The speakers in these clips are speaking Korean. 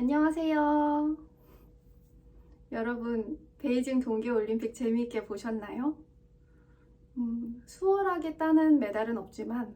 안녕하세요. 여러분, 베이징 동계올림픽 재미있게 보셨나요? 수월하게 따는 메달은 없지만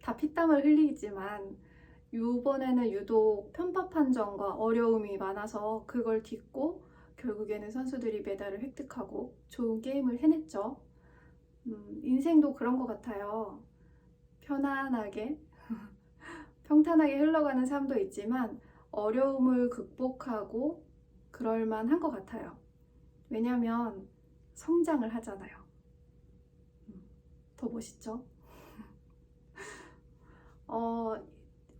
다 피땀을 흘리지만 이번에는 유독 편파 판정과 어려움이 많아서 그걸 딛고 결국에는 선수들이 메달을 획득하고 좋은 게임을 해냈죠. 인생도 그런 것 같아요. 편안하게 평탄하게 흘러가는 삶도 있지만 어려움을 극복하고 그럴 만한 것 같아요. 왜냐면 성장을 하잖아요. 더 멋있죠?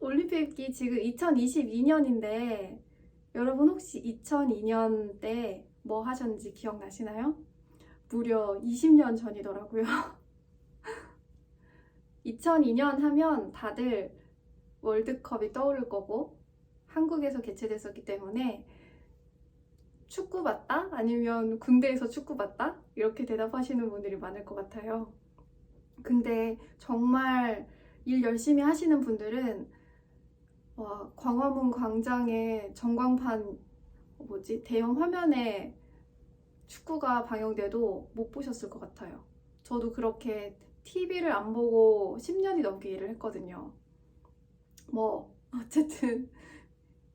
올림픽이 지금 2022년인데 여러분 혹시 2002년 때 뭐 하셨는지 기억나시나요? 무려 20년 전이더라고요. 2002년 하면 다들 월드컵이 떠오를 거고 한국에서 개최됐었기 때문에 축구 봤다? 아니면 군대에서 축구 봤다? 이렇게 대답하시는 분들이 많을 것 같아요. 근데 정말 일 열심히 하시는 분들은 광화문 광장에 전광판 대형 화면에 축구가 방영돼도 못 보셨을 것 같아요. 저도 그렇게 TV를 안 보고 10년이 넘게 일을 했거든요. 어쨌든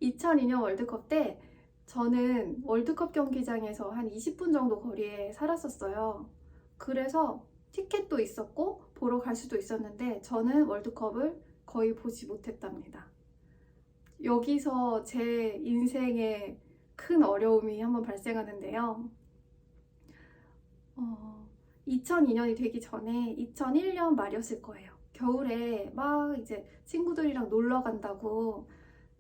2002년 월드컵 때 저는 월드컵 경기장에서 한 20분 정도 거리에 살았었어요. 그래서 티켓도 있었고 보러 갈 수도 있었는데 저는 월드컵을 거의 보지 못했답니다. 여기서 제 인생에 큰 어려움이 한번 발생하는데요. 2002년이 되기 전에 2001년 말이었을 거예요. 겨울에 막 이제 친구들이랑 놀러 간다고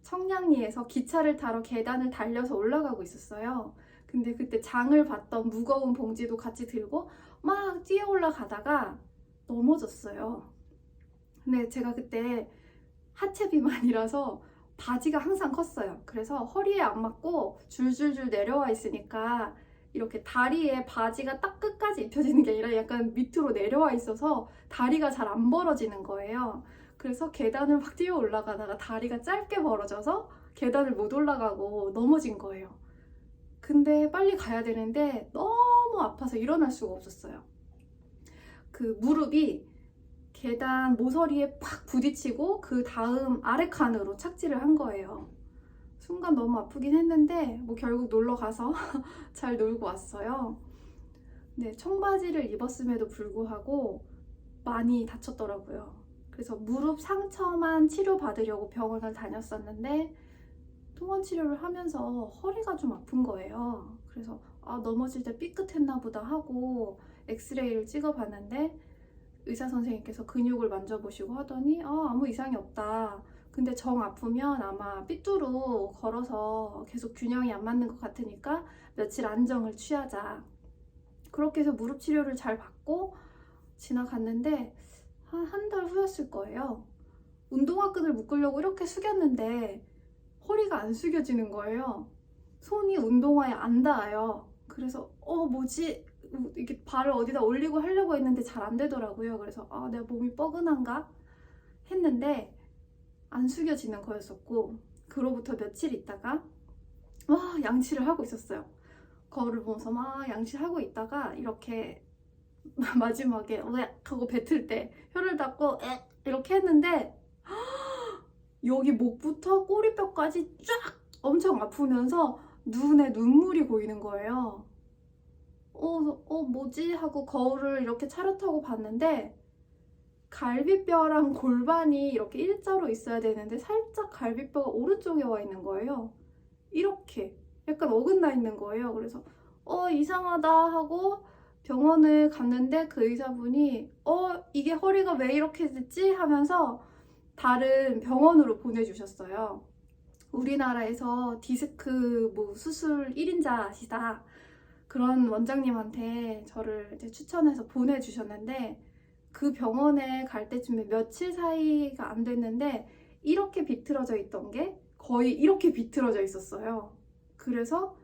청량리에서 기차를 타러 계단을 달려서 올라가고 있었어요. 근데 그때 장을 봤던 무거운 봉지도 같이 들고 막 뛰어 올라가다가 넘어졌어요. 근데 제가 그때 하체 비만이라서 바지가 항상 컸어요. 그래서 허리에 안 맞고 줄줄줄 내려와 있으니까 이렇게 다리에 바지가 딱 끝까지 입혀지는 게 아니라 약간 밑으로 내려와 있어서 다리가 잘 안 벌어지는 거예요. 그래서 계단을 막 뛰어 올라가다가 다리가 짧게 벌어져서 계단을 못 올라가고 넘어진 거예요. 근데 빨리 가야 되는데 너무 아파서 일어날 수가 없었어요. 그 무릎이 계단 모서리에 팍 부딪히고 그 다음 아래 칸으로 착지를 한 거예요. 순간 너무 아프긴 했는데 결국 놀러 가서 잘 놀고 왔어요. 네, 청바지를 입었음에도 불구하고 많이 다쳤더라고요. 그래서 무릎 상처만 치료받으려고 병원을 다녔었는데 통원 치료를 하면서 허리가 좀 아픈 거예요. 그래서 넘어질 때 삐끗했나 보다 하고 엑스레이를 찍어봤는데 의사 선생님께서 근육을 만져보시고 하더니 아무 이상이 없다. 근데 정 아프면 아마 삐뚤로 걸어서 계속 균형이 안 맞는 것 같으니까 며칠 안정을 취하자. 그렇게 해서 무릎 치료를 잘 받고 지나갔는데 한 달 후였을 거예요. 운동화 끈을 묶으려고 이렇게 숙였는데 허리가 안 숙여지는 거예요. 손이 운동화에 안 닿아요. 그래서 뭐지? 이렇게 발을 어디다 올리고 하려고 했는데 잘 안 되더라고요. 그래서 내가 몸이 뻐근한가? 했는데 안 숙여지는 거였었고 그로부터 며칠 있다가 양치를 하고 있었어요. 거울을 보면서 막 양치하고 있다가 이렇게 마지막에 하고 뱉을 때 혀를 닫고 이렇게 했는데 여기 목부터 꼬리뼈까지 쫙 엄청 아프면서 눈에 눈물이 고이는 거예요. 뭐지? 하고 거울을 이렇게 차렷하고 봤는데 갈비뼈랑 골반이 이렇게 일자로 있어야 되는데 살짝 갈비뼈가 오른쪽에 와 있는 거예요. 이렇게 약간 어긋나 있는 거예요. 그래서 이상하다 하고 병원을 갔는데 그 의사분이 이게 허리가 왜 이렇게 됐지? 하면서 다른 병원으로 보내주셨어요. 우리나라에서 디스크 수술 1인자시다. 그런 원장님한테 저를 이제 추천해서 보내주셨는데 그 병원에 갈 때쯤에 며칠 사이가 안 됐는데 이렇게 비틀어져 있던 게 거의 이렇게 비틀어져 있었어요. 그래서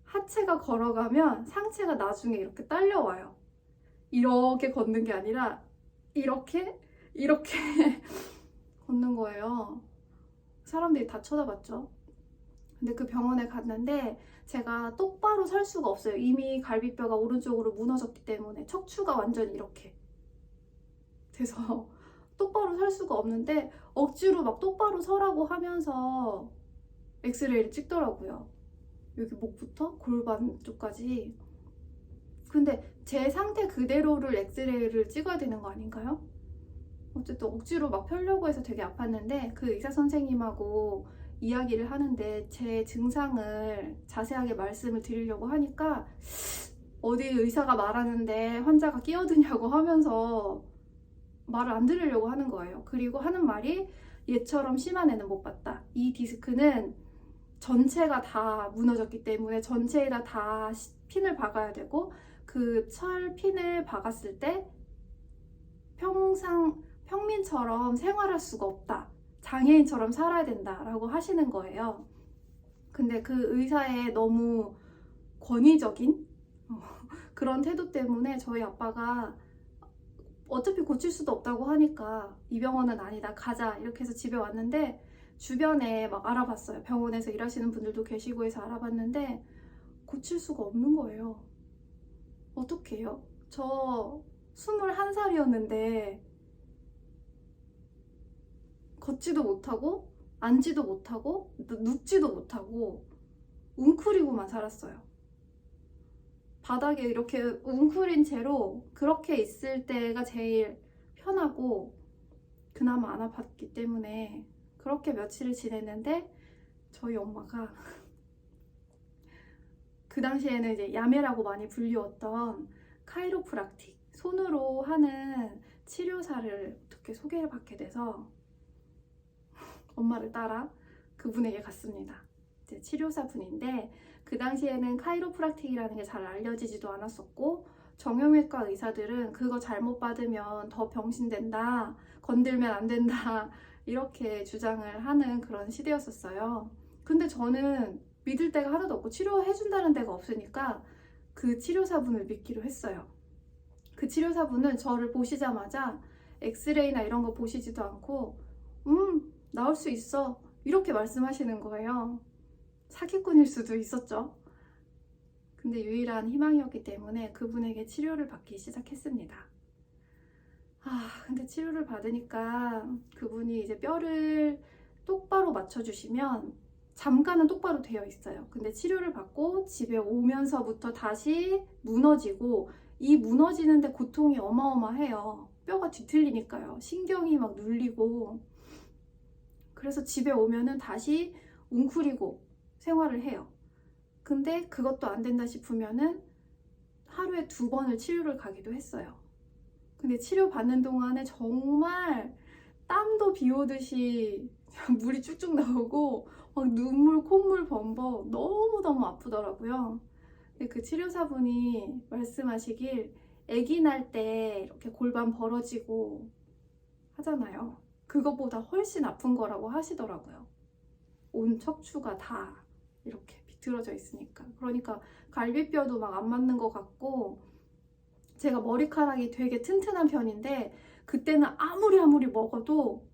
하체가 걸어가면 상체가 나중에 이렇게 딸려와요. 이렇게 걷는 게 아니라 이렇게 걷는 거예요. 사람들이 다 쳐다봤죠. 근데 그 병원에 갔는데 제가 똑바로 설 수가 없어요. 이미 갈비뼈가 오른쪽으로 무너졌기 때문에 척추가 완전히 이렇게 돼서 똑바로 설 수가 없는데 억지로 막 똑바로 서라고 하면서 엑스레이를 찍더라고요. 여기 목부터 골반 쪽까지. 근데 제 상태 그대로를 엑스레이를 찍어야 되는 거 아닌가요? 어쨌든 억지로 막 펴려고 해서 되게 아팠는데 그 의사 선생님하고 이야기를 하는데 제 증상을 자세하게 말씀을 드리려고 하니까 어디 의사가 말하는데 환자가 끼어드냐고 하면서 말을 안 들으려고 하는 거예요. 그리고 하는 말이 얘처럼 심한 애는 못 봤다. 이 디스크는 전체가 다 무너졌기 때문에 전체에다 다 핀을 박아야 되고 그 철 핀을 박았을 때 평민처럼 생활할 수가 없다. 장애인처럼 살아야 된다라고 하시는 거예요. 근데 그 의사의 너무 권위적인 그런 태도 때문에 저희 아빠가 어차피 고칠 수도 없다고 하니까 이 병원은 아니다, 가자 이렇게 해서 집에 왔는데 주변에 막 알아봤어요. 병원에서 일하시는 분들도 계시고 해서 알아봤는데 고칠 수가 없는 거예요. 어떻게 해요? 저 21살이었는데 걷지도 못하고 앉지도 못하고 눕지도 못하고 웅크리고만 살았어요. 바닥에 이렇게 웅크린 채로 그렇게 있을 때가 제일 편하고 그나마 안 아팠기 때문에 그렇게 며칠을 지냈는데 저희 엄마가 그 당시에는 이제 야매라고 많이 불리웠던 카이로프락틱, 손으로 하는 치료사를 어떻게 소개를 받게 돼서 엄마를 따라 그분에게 갔습니다. 이제 치료사 분인데 그 당시에는 카이로프락틱이라는 게 잘 알려지지도 않았었고 정형외과 의사들은 그거 잘못 받으면 더 병신된다, 건들면 안 된다 이렇게 주장을 하는 그런 시대였었어요. 근데 저는 믿을 데가 하나도 없고 치료해준다는 데가 없으니까 그 치료사분을 믿기로 했어요. 그 치료사분은 저를 보시자마자 엑스레이나 이런 거 보시지도 않고 나올 수 있어 이렇게 말씀하시는 거예요. 사기꾼일 수도 있었죠. 근데 유일한 희망이었기 때문에 그분에게 치료를 받기 시작했습니다. 근데 치료를 받으니까 그분이 이제 뼈를 똑바로 맞춰주시면 잠깐은 똑바로 되어 있어요. 근데 치료를 받고 집에 오면서부터 다시 무너지고 이 무너지는데 고통이 어마어마해요. 뼈가 뒤틀리니까요. 신경이 막 눌리고 그래서 집에 오면은 다시 웅크리고 생활을 해요. 근데 그것도 안 된다 싶으면은 하루에 2번을 치료를 가기도 했어요. 근데 치료 받는 동안에 정말 땀도 비 오듯이 물이 쭉쭉 나오고 막 눈물, 콧물 범벅 너무너무 아프더라고요. 근데 그 치료사분이 말씀하시길 아기 날 때 이렇게 골반 벌어지고 하잖아요. 그것보다 훨씬 아픈 거라고 하시더라고요. 온 척추가 다 이렇게 비틀어져 있으니까. 그러니까 갈비뼈도 막 안 맞는 것 같고 제가 머리카락이 되게 튼튼한 편인데 그때는 아무리 먹어도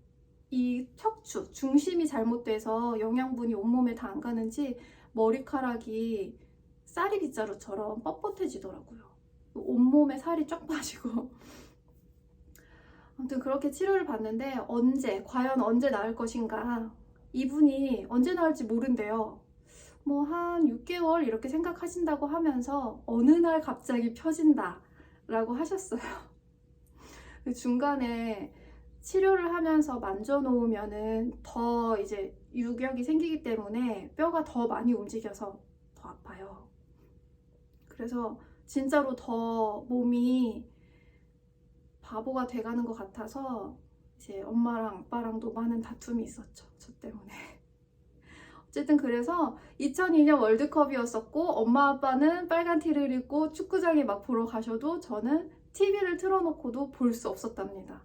이 척추, 중심이 잘못돼서 영양분이 온몸에 다 안 가는지 머리카락이 쌀이 빗자루처럼 뻣뻣해지더라고요. 온몸에 살이 쫙 빠지고 아무튼 그렇게 치료를 받는데 과연 언제 나을 것인가, 이분이 언제 나을지 모른대요. 뭐 한 6개월 이렇게 생각하신다고 하면서 어느 날 갑자기 펴진다 라고 하셨어요. 중간에 치료를 하면서 만져놓으면은 더 이제 유격이 생기기 때문에 뼈가 더 많이 움직여서 더 아파요. 그래서 진짜로 더 몸이 바보가 돼가는 것 같아서 이제 엄마랑 아빠랑도 많은 다툼이 있었죠. 저 때문에. 어쨌든 그래서 2002년 월드컵이었었고 엄마 아빠는 빨간 티를 입고 축구장에 막 보러 가셔도 저는 TV를 틀어놓고도 볼 수 없었답니다.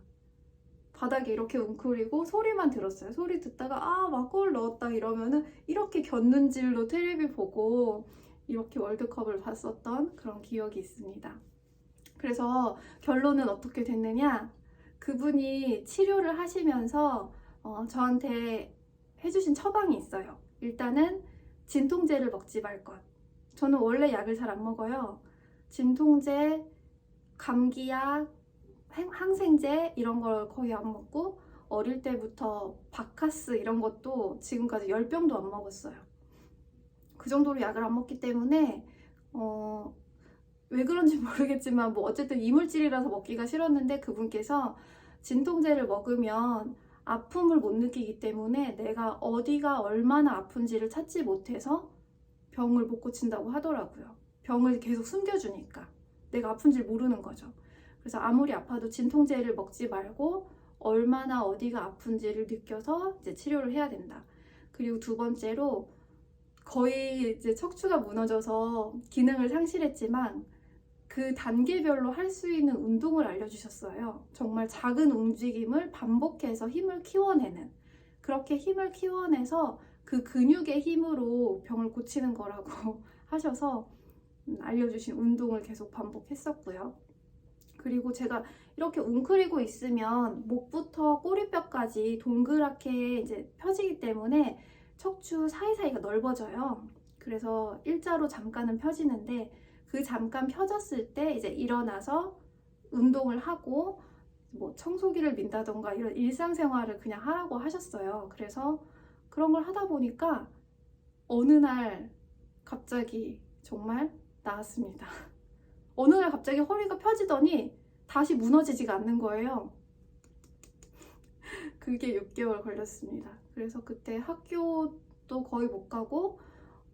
바닥에 이렇게 웅크리고 소리만 들었어요. 소리 듣다가 막 골 넣었다 이러면은 이렇게 곁눈질로 텔레비 보고 이렇게 월드컵을 봤었던 그런 기억이 있습니다. 그래서 결론은 어떻게 됐느냐, 그분이 치료를 하시면서 저한테 해주신 처방이 있어요. 일단은 진통제를 먹지 말 것. 저는 원래 약을 잘 안 먹어요. 진통제, 감기약, 항생제 이런 걸 거의 안 먹고 어릴 때부터 바카스 이런 것도 지금까지 10병도 안 먹었어요. 그 정도로 약을 안 먹기 때문에 왜 그런지 모르겠지만 뭐 어쨌든 이물질이라서 먹기가 싫었는데 그분께서 진통제를 먹으면 아픔을 못 느끼기 때문에 내가 어디가 얼마나 아픈지를 찾지 못해서 병을 못 고친다고 하더라고요. 병을 계속 숨겨주니까 내가 아픈지를 모르는 거죠. 그래서 아무리 아파도 진통제를 먹지 말고 얼마나 어디가 아픈지를 느껴서 이제 치료를 해야 된다. 그리고 두 번째로 거의 이제 척추가 무너져서 기능을 상실했지만 그 단계별로 할 수 있는 운동을 알려주셨어요. 정말 작은 움직임을 반복해서 힘을 키워내는, 그렇게 힘을 키워내서 그 근육의 힘으로 병을 고치는 거라고 하셔서 알려주신 운동을 계속 반복했었고요. 그리고 제가 이렇게 웅크리고 있으면 목부터 꼬리뼈까지 동그랗게 이제 펴지기 때문에 척추 사이사이가 넓어져요. 그래서 일자로 잠깐은 펴지는데 그 잠깐 펴졌을 때 이제 일어나서 운동을 하고 뭐 청소기를 민다던가 이런 일상생활을 그냥 하라고 하셨어요. 그래서 그런 걸 하다 보니까 어느 날 갑자기 정말 나았습니다. 어느 날 갑자기 허리가 펴지더니 다시 무너지지가 않는 거예요. 그게 6개월 걸렸습니다. 그래서 그때 학교도 거의 못 가고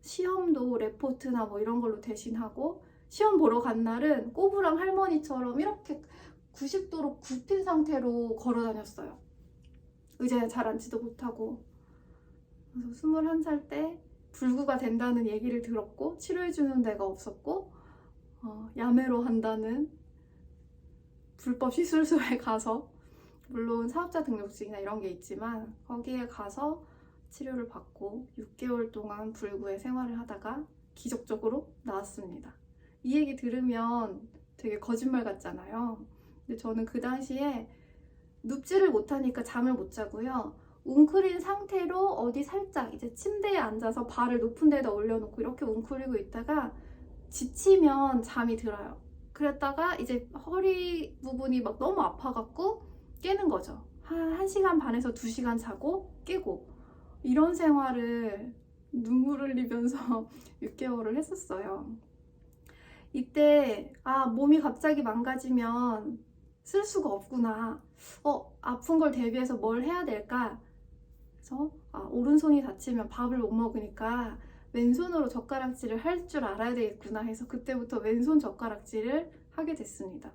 시험도 레포트나 뭐 이런 걸로 대신하고 시험 보러 간 날은 꼬부랑 할머니처럼 이렇게 90도로 굽힌 상태로 걸어 다녔어요. 의자에 잘 앉지도 못하고. 그래서 21살 때 불구가 된다는 얘기를 들었고 치료해주는 데가 없었고 야매로 한다는 불법 시술소에 가서 물론 사업자 등록증이나 이런 게 있지만 거기에 가서 치료를 받고 6개월 동안 불구의 생활을 하다가 기적적으로 나았습니다. 이 얘기 들으면 되게 거짓말 같잖아요. 근데 저는 그 당시에 눕지를 못하니까 잠을 못 자고요. 웅크린 상태로 어디 살짝 이제 침대에 앉아서 발을 높은 데다 올려놓고 이렇게 웅크리고 있다가 지치면 잠이 들어요. 그랬다가 이제 허리 부분이 막 너무 아파갖고 깨는 거죠. 한 1시간 반에서 2시간 자고 깨고 이런 생활을 눈물 흘리면서 6개월을 했었어요. 이때 몸이 갑자기 망가지면 쓸 수가 없구나. 아픈 걸 대비해서 뭘 해야 될까? 그래서 오른손이 다치면 밥을 못 먹으니까 왼손으로 젓가락질을 할 줄 알아야 되겠구나 해서 그때부터 왼손 젓가락질을 하게 됐습니다.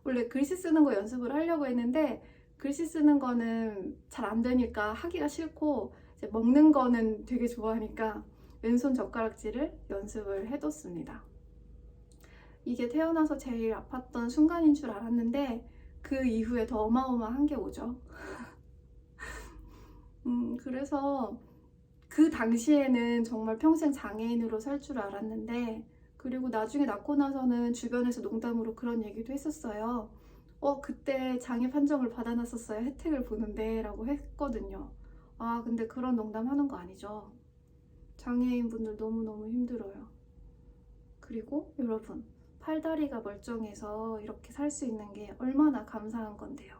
원래 글씨 쓰는 거 연습을 하려고 했는데 글씨 쓰는 거는 잘 안 되니까 하기가 싫고 이제 먹는 거는 되게 좋아하니까 왼손 젓가락질을 연습을 해뒀습니다. 이게 태어나서 제일 아팠던 순간인 줄 알았는데 그 이후에 더 어마어마한 게 오죠. 그래서 그 당시에는 정말 평생 장애인으로 살 줄 알았는데 그리고 나중에 낳고 나서는 주변에서 농담으로 그런 얘기도 했었어요. 그때 장애 판정을 받아놨었어요. 혜택을 보는데 라고 했거든요. 근데 그런 농담 하는 거 아니죠. 장애인분들 너무너무 힘들어요. 그리고 여러분, 팔다리가 멀쩡해서 이렇게 살 수 있는 게 얼마나 감사한 건데요.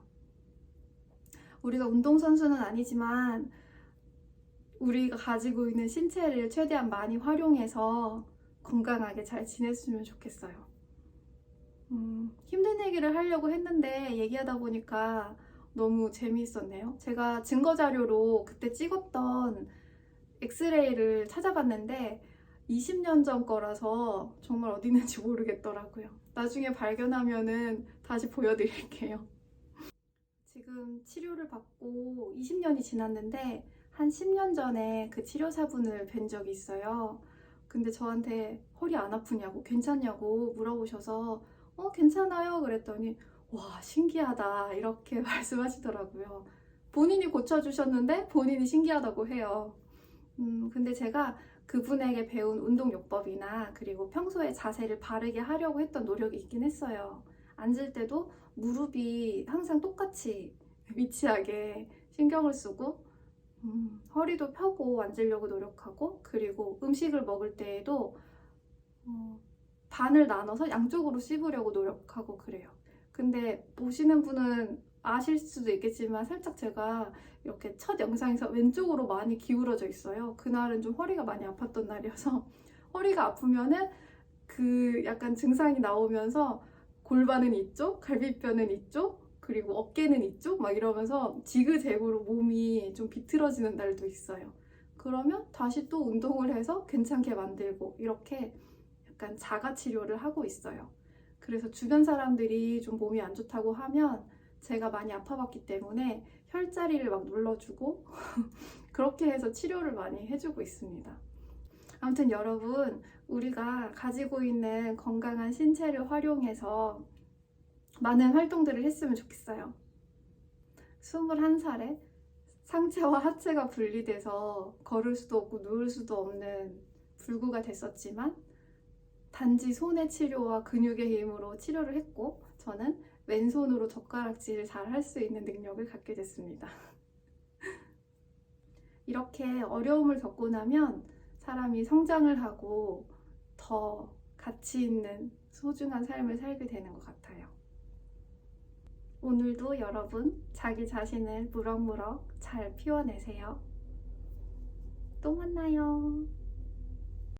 우리가 운동선수는 아니지만 우리가 가지고 있는 신체를 최대한 많이 활용해서 건강하게 잘 지냈으면 좋겠어요. 힘든 얘기를 하려고 했는데 얘기하다 보니까 너무 재미있었네요. 제가 증거자료로 그때 찍었던 엑스레이를 찾아봤는데 20년 전 거라서 정말 어디 있는지 모르겠더라고요. 나중에 발견하면은 다시 보여드릴게요. 지금 치료를 받고 20년이 지났는데 한 10년 전에 그 치료사분을 뵌 적이 있어요. 근데 저한테 허리 안 아프냐고 괜찮냐고 물어보셔서 괜찮아요 그랬더니 와 신기하다 이렇게 말씀하시더라고요. 본인이 고쳐주셨는데 본인이 신기하다고 해요. 근데 제가 그분에게 배운 운동요법이나 그리고 평소에 자세를 바르게 하려고 했던 노력이 있긴 했어요. 앉을 때도 무릎이 항상 똑같이 위치하게 신경을 쓰고 허리도 펴고 앉으려고 노력하고, 그리고 음식을 먹을 때에도 반을 나눠서 양쪽으로 씹으려고 노력하고 그래요. 근데 보시는 분은 아실 수도 있겠지만 살짝 제가 이렇게 첫 영상에서 왼쪽으로 많이 기울어져 있어요. 그날은 좀 허리가 많이 아팠던 날이어서 허리가 아프면은 그 약간 증상이 나오면서 골반은 이쪽, 갈비뼈는 이쪽, 그리고 어깨는 이쪽 막 이러면서 지그재그로 몸이 좀 비틀어지는 날도 있어요. 그러면 다시 또 운동을 해서 괜찮게 만들고 이렇게 약간 자가 치료를 하고 있어요. 그래서 주변 사람들이 좀 몸이 안 좋다고 하면 제가 많이 아파봤기 때문에 혈자리를 막 눌러주고 그렇게 해서 치료를 많이 해주고 있습니다. 아무튼 여러분, 우리가 가지고 있는 건강한 신체를 활용해서 많은 활동들을 했으면 좋겠어요. 21살에 상체와 하체가 분리돼서 걸을 수도 없고 누울 수도 없는 불구가 됐었지만 단지 손의 치료와 근육의 힘으로 치료를 했고 저는 왼손으로 젓가락질을 잘 할 수 있는 능력을 갖게 됐습니다. 이렇게 어려움을 겪고 나면 사람이 성장을 하고 더 가치 있는 소중한 삶을 살게 되는 것 같아요. 오늘도 여러분 자기 자신을 무럭무럭 잘 피워내세요. 또 만나요.